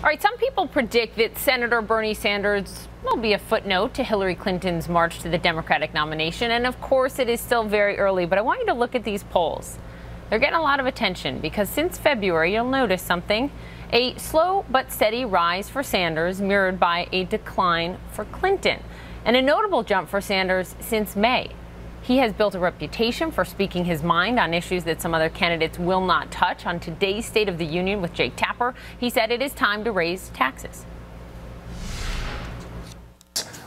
All right, some people predict that Senator Bernie Sanders will be a footnote to Hillary Clinton's march to the Democratic nomination. And of course, it is still very early, but I want you to look at these polls. They're getting a lot of attention because since February, you'll notice something. A slow but steady rise for Sanders, mirrored by a decline for Clinton, and a notable jump for Sanders since May. He has built a reputation for speaking his mind on issues that some other candidates will not touch. On today's State of the Union with Jake Tapper, he said it is time to raise taxes.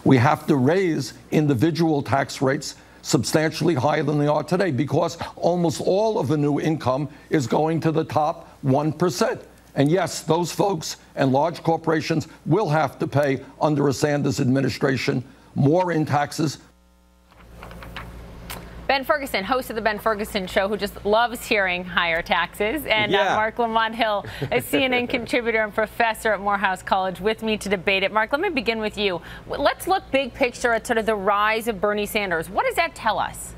We have to raise individual tax rates substantially higher than they are today because almost all of the new income is going to the top 1%. And yes, those folks and large corporations will have to pay under a Sanders administration more in taxes. Ben Ferguson, host of the Ben Ferguson Show, who just loves hearing higher taxes, and Marc Lamont Hill, a CNN contributor and professor at Morehouse College, with me to debate it. Marc, let me begin with you. Let's look big picture at sort of the rise of Bernie Sanders. What does that tell us?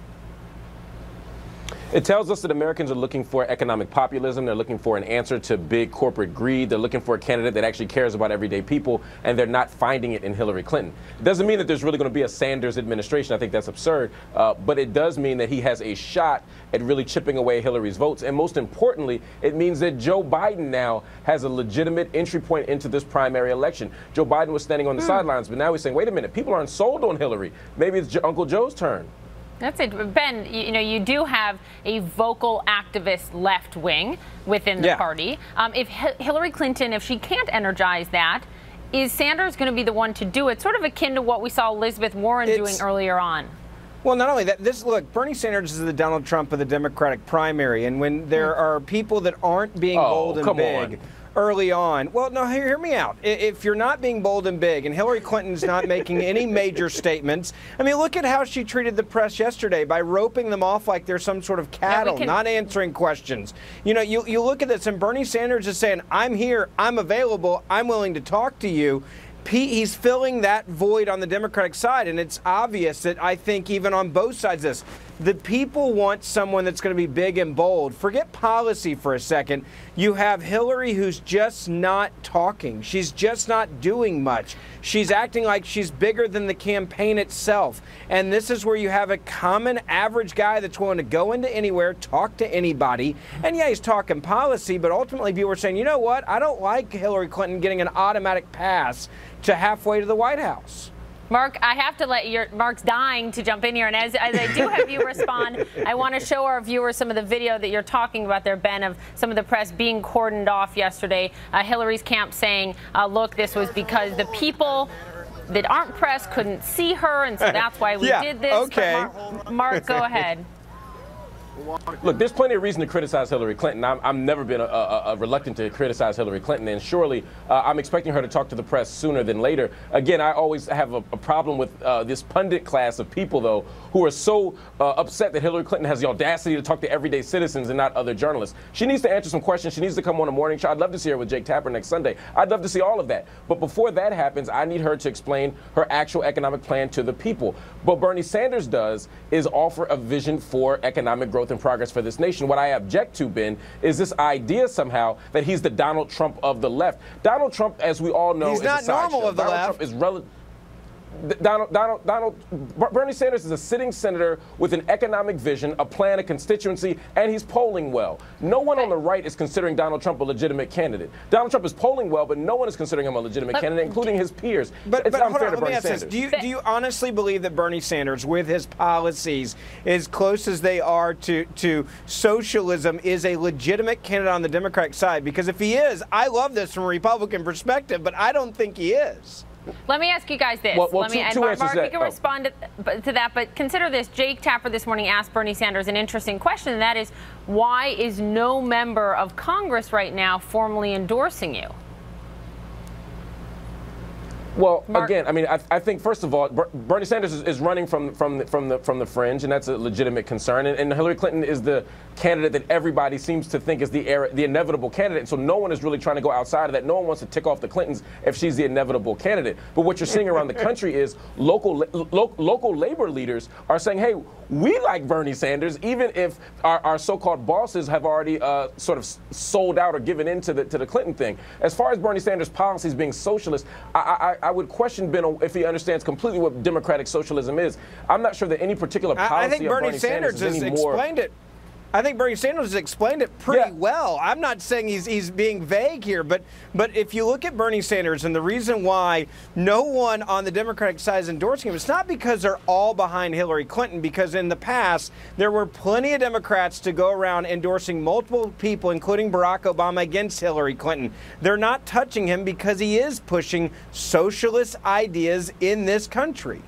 It tells us that Americans are looking for economic populism. They're looking for an answer to big corporate greed. They're looking for a candidate that actually cares about everyday people, and they're not finding it in Hillary Clinton. It doesn't mean that there's really going to be a Sanders administration. I think that's absurd. But it does mean that he has a shot at really chipping away Hillary's votes. And most importantly, it means that Joe Biden now has a legitimate entry point into this primary election. Joe Biden was standing on the sidelines, but now he's saying, wait a minute, people aren't sold on Hillary. Maybe it's Uncle Joe's turn. That's it. Ben, you do have a vocal activist left wing within the party. If Hillary Clinton, if she can't energize that, is Sanders going to be the one to do it? Sort of akin to what we saw Elizabeth Warren doing earlier on. Well, not only that, look, Bernie Sanders is the Donald Trump of the Democratic primary. And when there are people that aren't being bold and big early on. Well, no, hear me out. If you're not being bold and big, and Hillary Clinton's not making any major statements, I mean, look at how she treated the press yesterday by roping them off like they're some sort of cattle, not answering questions. You know, you look at this, and Bernie Sanders is saying, I'm here, I'm available, I'm willing to talk to you. He's filling that void on the Democratic side, and it's obvious that I think even on both sides of this, the people want someone that's going to be big and bold. Forget policy for a second. You have Hillary who's just not talking. She's just not doing much. She's acting like she's bigger than the campaign itself. And this is where you have a common average guy that's willing to go into anywhere, talk to anybody. And yeah, he's talking policy, but ultimately people are saying, you know what? I don't like Hillary Clinton getting an automatic pass to halfway to the White House. Marc, I have to let Marc's dying to jump in here, and as I do have you respond, I want to show our viewers some of the video that you're talking about there, Ben, of some of the press being cordoned off yesterday. Hillary's camp saying, look, this was because the people that aren't press couldn't see her, and so that's why we did this. Okay. Marc, go ahead. Look, there's plenty of reason to criticize Hillary Clinton. I've never been reluctant to criticize Hillary Clinton, and surely I'm expecting her to talk to the press sooner than later. Again, I always have a problem with this pundit class of people, though, who are so upset that Hillary Clinton has the audacity to talk to everyday citizens and not other journalists. She needs to answer some questions. She needs to come on a morning show. I'd love to see her with Jake Tapper next Sunday. I'd love to see all of that. But before that happens, I need her to explain her actual economic plan to the people. What Bernie Sanders does is offer a vision for economic growth and progress for this nation. What I object to, Ben, is this idea somehow that he's the Donald Trump of the left. Donald Trump, as we all know, is not normal of the left. Trump is Bernie Sanders is a sitting senator with an economic vision, a plan, a constituency, and he's polling well. No one on the right is considering Donald Trump a legitimate candidate. Donald Trump is polling well, but no one is considering him a legitimate candidate, incling his peers. But it's unfair hold on, to Bernie Sanders. Do you honestly believe that Bernie Sanders, with his policies, as close as they are to socialism, is a legitimate candidate on the Democratic side? Because if he is, I love this from a Republican perspective, but I don't think he is. Let me ask you guys this. Well, Marc, you can respond to that, but consider this. Jake Tapper this morning asked Bernie Sanders an interesting question, and that is, why is no member of Congress right now formally endorsing you? Well, Marc? again, I mean, I think first of all, Bernie Sanders is running from the fringe, and that's a legitimate concern. And Hillary Clinton is the candidate that everybody seems to think is the inevitable candidate. And so no one is really trying to go outside of that. No one wants to tick off the Clintons if she's the inevitable candidate. But what you're seeing around the country is local labor leaders are saying, hey, we like Bernie Sanders, even if our so-called bosses have already sort of sold out or given in to the Clinton thing. As far as Bernie Sanders' policies being socialist, I would question Ben if he understands completely what democratic socialism is. I'm not sure that any particular policy I think of Bernie Sanders has explained it. I think Bernie Sanders has explained it pretty well. I'm not saying he's being vague here, but if you look at Bernie Sanders and the reason why no one on the Democratic side is endorsing him, it's not because they're all behind Hillary Clinton, because in the past there were plenty of Democrats to go around endorsing multiple people, including Barack Obama, against Hillary Clinton. They're not touching him because he is pushing socialist ideas in this country.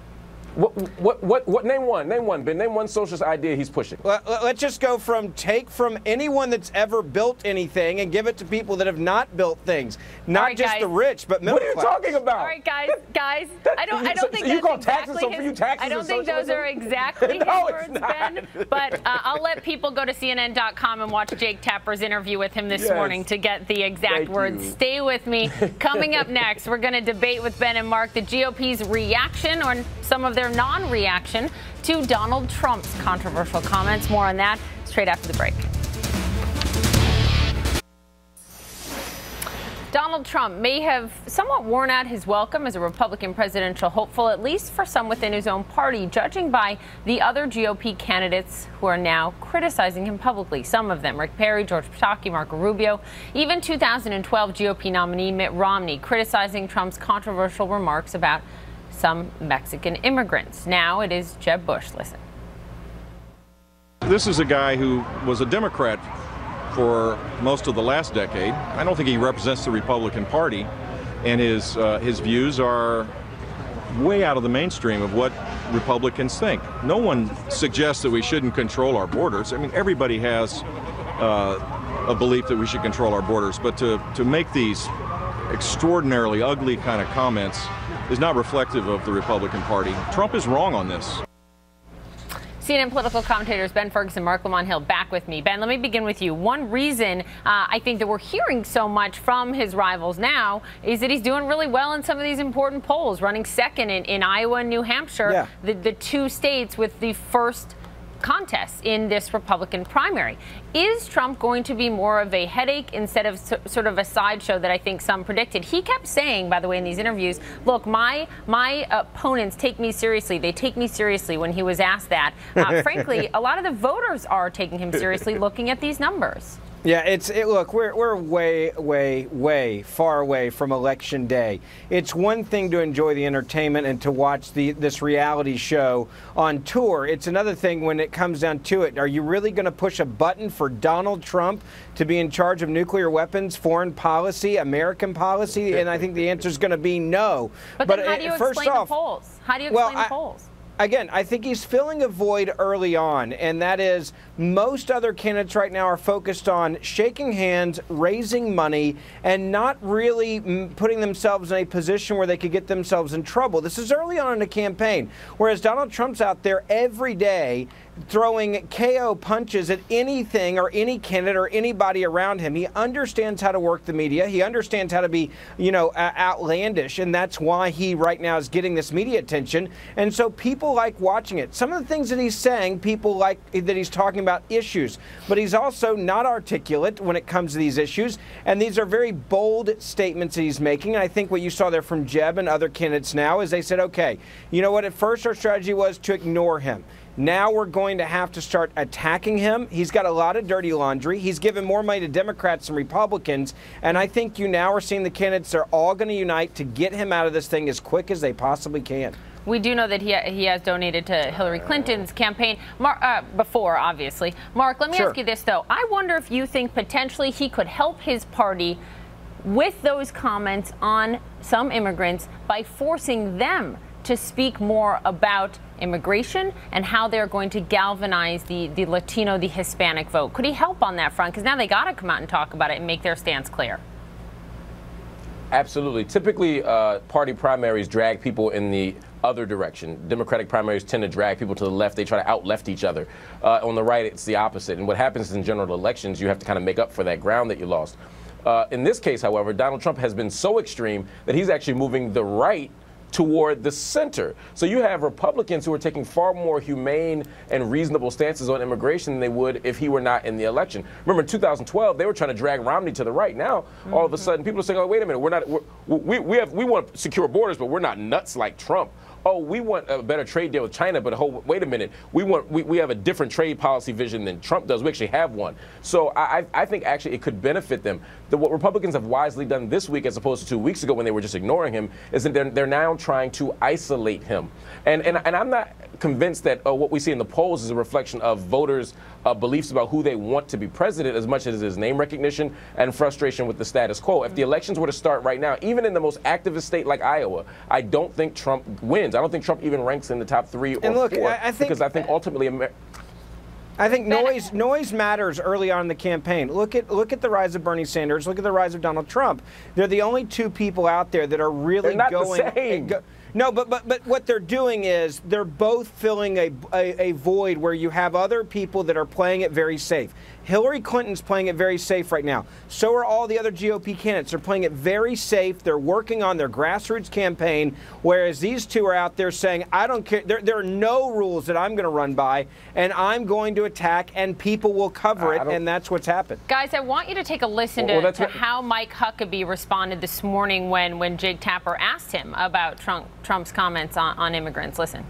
What? Name one, Ben. Name one socialist idea he's pushing. Well, let's just go from take from anyone that's ever built anything and give it to people that have not built things. Not right, just guys. the rich, but middle What are you class. talking about? All right, guys, I don't think you that's call exactly taxes, so for you taxes I don't is think those socialism? are exactly No, his it's words, not. Ben. But I'll let people go to CNN.com and watch Jake Tapper's interview with him this morning to get the exact Thank words. you. Stay with me. Coming up next, we're going to debate with Ben and Marc the GOP's reaction or some of their non-reaction to Donald Trump's controversial comments. More on that straight after the break. Donald Trump may have somewhat worn out his welcome as a Republican presidential hopeful, at least for some within his own party, judging by the other GOP candidates who are now criticizing him publicly. Some of them, Rick Perry, George Pataki, Marco Rubio, even 2012 GOP nominee Mitt Romney, criticizing Trump's controversial remarks about some Mexican immigrants. Now it is Jeb Bush. Listen. This is a guy who was a Democrat for most of the last decade. I don't think he represents the Republican Party, and his views are way out of the mainstream of what Republicans think. No one suggests that we shouldn't control our borders. I mean, everybody has a belief that we should control our borders, but to make these extraordinarily ugly kind of comments is not reflective of the Republican Party. Trump is wrong on this. CNN political commentators Ben Ferguson, Marc Lamont back with me. Ben, let me begin with you. One reason I think that we're hearing so much from his rivals now is that he's doing really well in some of these important polls, running second in Iowa and New Hampshire, the two states with the first contests in this Republican primary. Is Trump going to be more of a headache instead of sort of a sideshow that I think some predicted? He kept saying, by the way, in these interviews, look, my opponents take me seriously. They take me seriously when he was asked that. Frankly, a lot of the voters are taking him seriously looking at these numbers. Yeah, look, we're way far away from Election Day. It's one thing to enjoy the entertainment and to watch this reality show on tour. It's another thing when it comes down to it. Are you really going to push a button for Donald Trump to be in charge of nuclear weapons, foreign policy, American policy? And I think the answer is going to be no. But then how do you explain the polls? How do you explain the polls? Again, I think he's filling a void early on, and that is most other candidates right now are focused on shaking hands, raising money, and not really putting themselves in a position where they could get themselves in trouble. This is early on in the campaign, whereas Donald Trump's out there every day throwing KO punches at anything or any candidate or anybody around him. He understands how to work the media. He understands how to be, outlandish, and that's why he right now is getting this media attention. And so people like watching it. Some of the things that he's saying, people like that he's talking about issues, but he's also not articulate when it comes to these issues. And these are very bold statements that he's making. And I think what you saw there from Jeb and other candidates now is they said, okay, you know what? At first our strategy was to ignore him. Now we're going to have to start attacking him. He's got a lot of dirty laundry. He's given more money to Democrats than Republicans. And I think you now are seeing the candidates are all going to unite to get him out of this thing as quick as they possibly can. We do know that he has donated to Hillary Clinton's campaign before, obviously. Marc, let me ask you this, though. I wonder if you think potentially he could help his party with those comments on some immigrants by forcing them to speak more about immigration and how they're going to galvanize the Latino, the Hispanic vote. Could he help on that front? Because now they got to come out and talk about it and make their stance clear. Absolutely. Typically, party primaries drag people in the other direction. Democratic primaries tend to drag people to the left. They try to out-left each other. On the right, it's the opposite. And what happens in general elections, you have to kind of make up for that ground that you lost. In this case, however, Donald Trump has been so extreme that he's actually moving the right toward the center. So you have Republicans who are taking far more humane and reasonable stances on immigration than they would if he were not in the election. Remember, in 2012, they were trying to drag Romney to the right. Now, all of a sudden, people are saying, oh, wait a minute, we want secure borders, but we're not nuts like Trump. Oh, we want a better trade deal with China, but wait a minute, we have a different trade policy vision than Trump does. We actually have one. So I think actually it could benefit them. What Republicans have wisely done this week, as opposed to 2 weeks ago when they were just ignoring him, is that they're now trying to isolate him. And I'm not convinced that what we see in the polls is a reflection of voters' beliefs about who they want to be president, as much as his name recognition and frustration with the status quo. If the elections were to start right now, even in the most activist state like Iowa, I don't think Trump wins. I don't think Trump even ranks in the top 3 or 4, because I think ultimately I think noise matters early on in the campaign. Look at the rise of Bernie Sanders. Look at the rise of Donald Trump. They're the only 2 people out there that are really They're not the same. No, but what they're doing is they're both filling a void where you have other people that are playing it very safe. Hillary Clinton's playing it very safe right now. So are all the other GOP candidates. They're playing it very safe. They're working on their grassroots campaign, whereas these 2 are out there saying, I don't care. There are no rules that I'm going to run by, and I'm going to attack, and people will cover it, and that's what's happened. Guys, I want you to take a listen to how Mike Huckabee responded this morning when Jake Tapper asked him about Trump's comments on immigrants. Listen.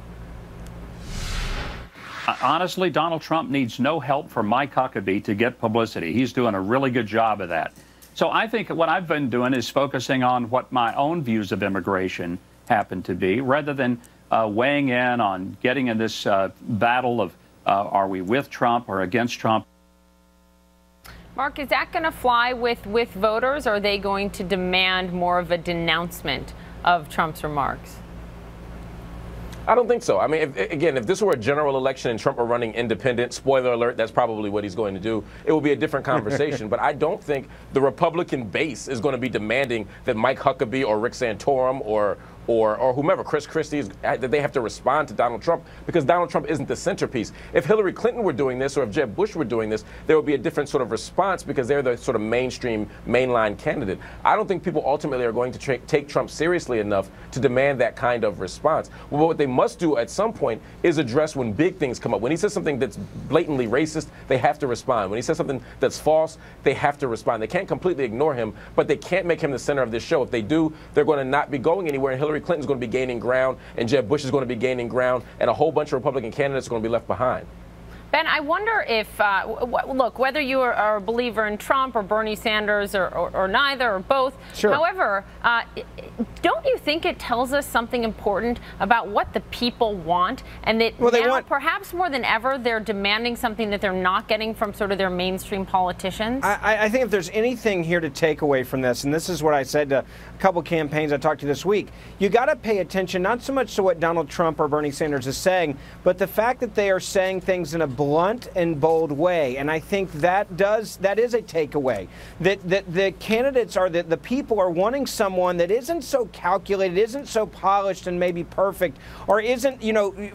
Honestly, Donald Trump needs no help from Mike Huckabee to get publicity. He's doing a really good job of that. So I think what I've been doing is focusing on what my own views of immigration happen to be, rather than weighing in on getting in this battle of are we with Trump or against Trump. Mark, is that going to fly with voters, or are they going to demand more of a denouncement of Trump's remarks? I don't think so. I mean, if this were a general election and Trump were running independent, spoiler alert, that's probably what he's going to do. It will be a different conversation. But I don't think the Republican base is going to be demanding that Mike Huckabee or Rick Santorum or whomever, Chris Christie, that they have to respond to Donald Trump, because Donald Trump isn't the centerpiece. If Hillary Clinton were doing this, or if Jeb Bush were doing this, there would be a different sort of response, because they're the sort of mainstream, mainline candidate. I don't think people ultimately are going to take Trump seriously enough to demand that kind of response. Well, what they must do at some point is address when big things come up. When he says something that's blatantly racist, they have to respond. When he says something that's false, they have to respond. They can't completely ignore him, but they can't make him the center of this show. If they do, they're going to not be going anywhere, and Hillary Clinton's going to be gaining ground, and Jeb Bush is going to be gaining ground, and a whole bunch of Republican candidates are going to be left behind. Ben, I wonder if, look, whether you are a believer in Trump or Bernie Sanders or neither or both, sure. However, don't you think it tells us something important about what the people want, and that now, perhaps more than ever, they're demanding something that they're not getting from sort of their mainstream politicians? I think if there's anything here to take away from this, and this is what I said to a couple campaigns I talked to this week, you got to pay attention not so much to what Donald Trump or Bernie Sanders is saying, but the fact that they are saying things in a blunt and bold way. And I think that is a takeaway. That the candidates the people are wanting someone that isn't so calculated, isn't so polished and maybe perfect, or isn't,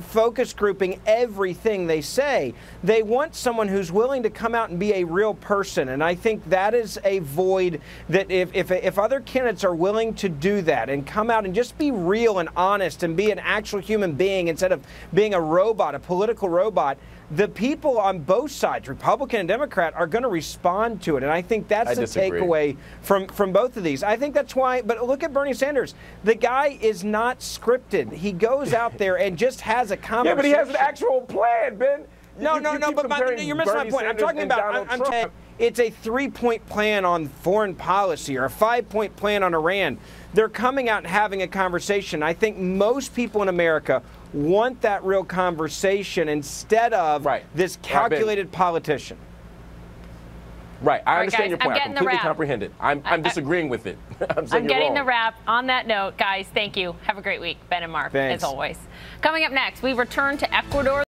focus grouping everything they say. They want someone who's willing to come out and be a real person. And I think that is a void that if other candidates are willing to do that and come out and just be real and honest and be an actual human being instead of being a robot, a political robot, the people on both sides, Republican and Democrat, are going to respond to it. And I think that's the takeaway from both of these. I think that's why, but look at Bernie Sanders. The guy is not scripted. He goes out there and just has a conversation. Yeah, but he has an actual plan, Ben. No, but you're missing my point. I'm talking about, it's a 3-point plan on foreign policy or a 5-point plan on Iran. They're coming out and having a conversation. I think most people in America want that real conversation instead of this calculated politician. Right. I understand your point. I completely comprehend it. I'm disagreeing with it. I'm getting the wrap. On that note, guys, thank you. Have a great week. Ben and Mark, as always. Coming up next, we return to Ecuador.